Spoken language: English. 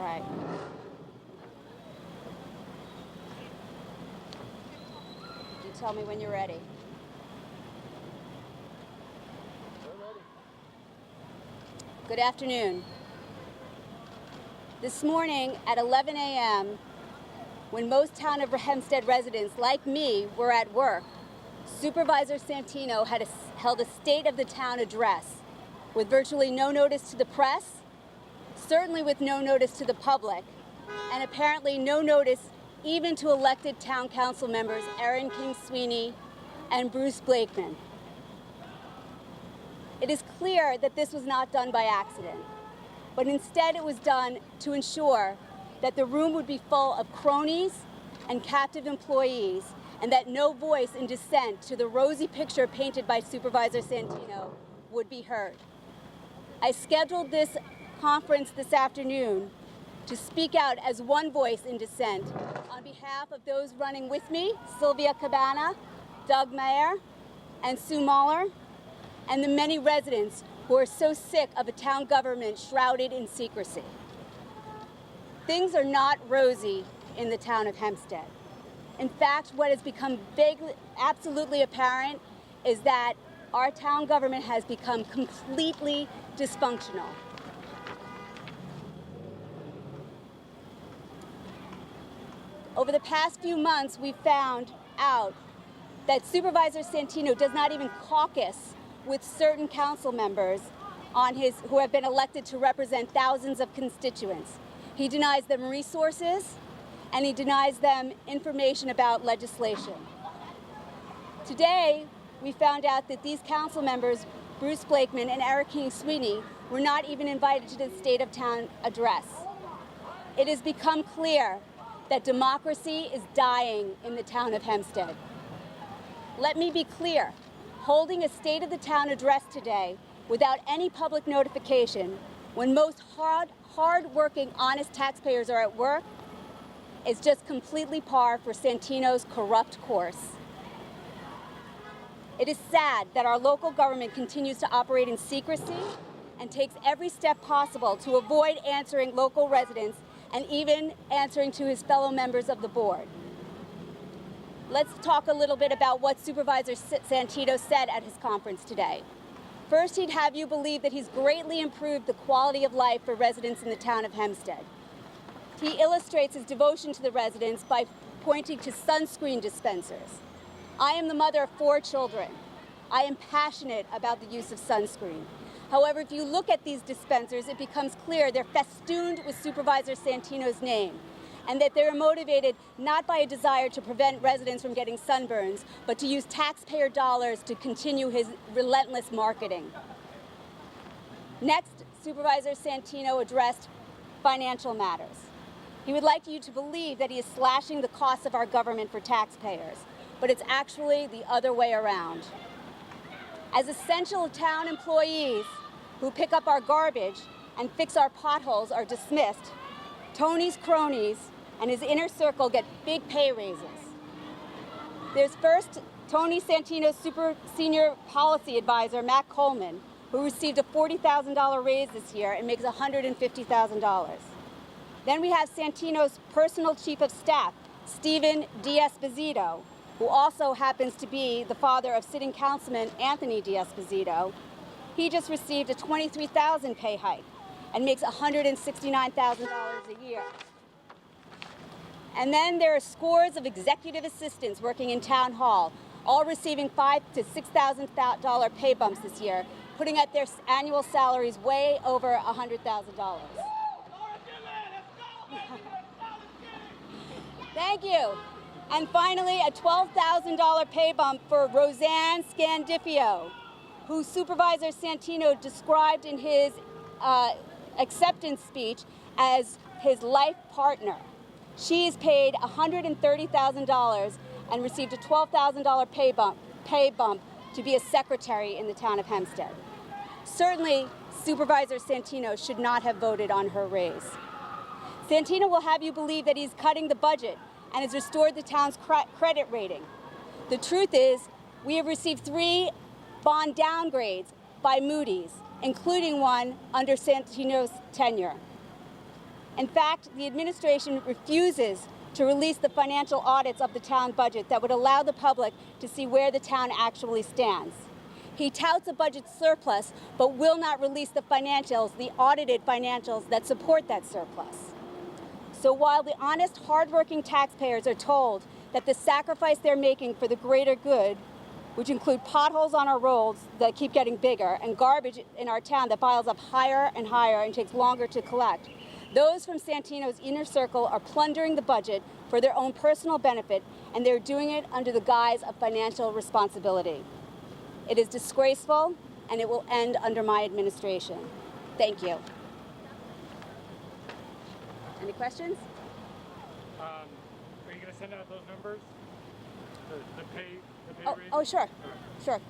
All right. You tell me when you're ready. We're ready. Good afternoon. This morning at 11 a.m., when most town of Hempstead residents, like me, were at work, Supervisor SantiNO had held a State of the Town address with virtually no notice to the press, certainly with no notice to the public, and apparently no notice even to elected town council members Erin King-Sweeney and Bruce Blakeman. It is clear that this was not done by accident, but instead it was done to ensure that the room would be full of cronies and captive employees, and that no voice in dissent to the rosy picture painted by Supervisor SantiNO would be heard. I scheduled this conference this afternoon to speak out as one voice in dissent on behalf of those running with me, Sylvia Cabana, Doug Mayer, and Sue Mahler, and the many residents who are so sick of a town government shrouded in secrecy. Things are not rosy in the town of Hempstead. In fact, what has become absolutely apparent is that our town government has become completely dysfunctional. Over the past few months, we've found out that Supervisor SantiNO does not even caucus with certain council members who have been elected to represent thousands of constituents. He denies them resources, and he denies them information about legislation. Today, we found out that these council members, Bruce Blakeman and Erin King-Sweeney, were not even invited to the State of Town address. It has become clear that democracy is dying in the town of Hempstead. Let me be clear, holding a State of the Town address today without any public notification, when most hard-working, honest taxpayers are at work, is just completely par for SantiNO's corrupt course. It is sad that our local government continues to operate in secrecy and takes every step possible to avoid answering local residents and even answering to his fellow members of the board. Let's talk a little bit about what Supervisor SantiNO said at his conference today. First, he'd have you believe that he's greatly improved the quality of life for residents in the town of Hempstead. He illustrates his devotion to the residents by pointing to sunscreen dispensers. I am the mother of 4 children. I am passionate about the use of sunscreen. However, if you look at these dispensers, it becomes clear they're festooned with Supervisor SantiNO's name, and that they're motivated not by a desire to prevent residents from getting sunburns, but to use taxpayer dollars to continue his relentless marketing. Next, Supervisor SantiNO addressed financial matters. He would like you to believe that he is slashing the costs of our government for taxpayers, but it's actually the other way around. As essential town employees who pick up our garbage and fix our potholes are dismissed, Tony's cronies and his inner circle get big pay raises. There's first Tony SantiNO's super senior policy advisor, Matt Coleman, who received a $40,000 raise this year and makes $150,000. Then we have SantiNO's personal chief of staff, Stephen D'Esposito, who also happens to be the father of sitting councilman Anthony D'Esposito. He just received a $23,000 pay hike and makes $169,000 a year. And then there are scores of executive assistants working in town hall, all receiving $5,000 to $6,000 pay bumps this year, putting at their annual salaries way over $100,000. Thank you. And finally, a $12,000 pay bump for Roseanne Scandifio, who Supervisor SantiNO described in his acceptance speech as his life partner. She is paid $130,000 and received a $12,000 pay bump to be a secretary in the town of Hempstead. Certainly, Supervisor SantiNO should not have voted on her raise. SantiNO will have you believe that he's cutting the budget and has restored the town's credit rating. The truth is, we have received 3 bond downgrades by Moody's, including one under SantiNO's tenure. In fact, the administration refuses to release the financial audits of the town budget that would allow the public to see where the town actually stands. He touts a budget surplus, but will not release the financials, the audited financials that support that surplus. So while the honest, hardworking taxpayers are told that the sacrifice they're making for the greater good, which include potholes on our roads that keep getting bigger and garbage in our town that piles up higher and higher and takes longer to collect, those from SantiNO's inner circle are plundering the budget for their own personal benefit, and they're doing it under the guise of financial responsibility. It is disgraceful, and it will end under my administration. Thank you. Any questions? Are you going to send out those numbers? The pay Oh, raise? sure, sure.